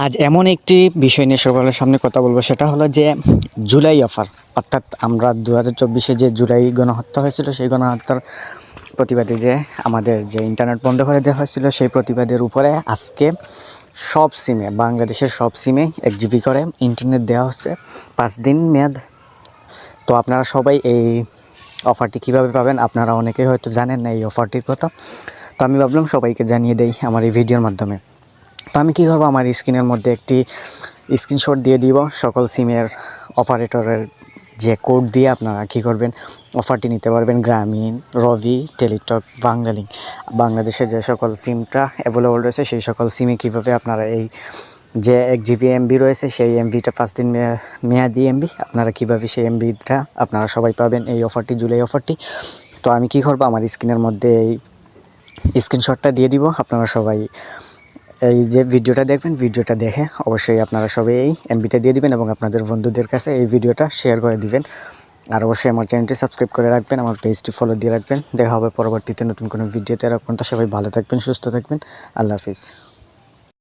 আজ এমন একটি বিষয় নিয়ে সকলের সামনে কথা বলবো, সেটা হলো যে জুলাই অফার। অর্থাৎ আমরা 2024-এ যে জুলাই গণহত্যা হয়েছিল, সেই গণহত্যার প্রতিবাদে যে আমাদের যে ইন্টারনেট বন্ধ করে দেওয়া হয়েছিল, সেই প্রতিবাদের উপরে আজকে সব সিমে, বাংলাদেশের সব সিমে 1 জিবি করে ইন্টারনেট দেওয়া হচ্ছে, 5 দিন মেয়াদ। তো আপনারা সবাই এই অফারটি কীভাবে পাবেন, আপনারা অনেকেই হয়তো জানেন না এই অফারটির কথা। তো আমি ভাবলাম সবাইকে জানিয়ে দেই আমার এই ভিডিওর মাধ্যমে। তো আমি কী করবো, আমার স্ক্রিনের মধ্যে একটি স্ক্রিনশট দিয়ে দিব সকল সিমের অপারেটরের যে কোড দিয়ে আপনারা কী করবেন, অফারটি নিতে পারবেন। গ্রামীণ, রবি, টেলিটক, বাংলালিংক, বাংলাদেশের যে সকল সিমটা অ্যাভেলেবল রয়েছে সেই সকল সিমে কীভাবে আপনারা এই যে 1 জিবি এমবি রয়েছে, সেই এমবিটা 5 দিন মেয়াদি এমবি, আপনারা কীভাবে সেই এমবিটা আপনারা সবাই পাবেন এই অফারটি, জুলাই অফারটি। তো আমি কী করবো, আমার স্ক্রিনের মধ্যে এই স্ক্রিনশটটা দিয়ে দিব। আপনারা সবাই এই যে ভিডিওটা দেখবেন, ভিডিওটা দেখে অবশ্যই আপনারা সবাই এই এমবিটা দিয়ে দিবেন এবং আপনাদের বন্ধুদের কাছে এই ভিডিওটা শেয়ার করে দিবেন। আর অবশ্যই আমার চ্যানেলটি সাবস্ক্রাইব করে রাখবেন, আমার পেজটি ফলো দিয়ে রাখবেন। দেখা হবে পরবর্তীতে নতুন কোনো ভিডিওতে। এরকম সবাই ভালো থাকবেন, সুস্থ থাকবেন। আল্লাহ হাফিজ।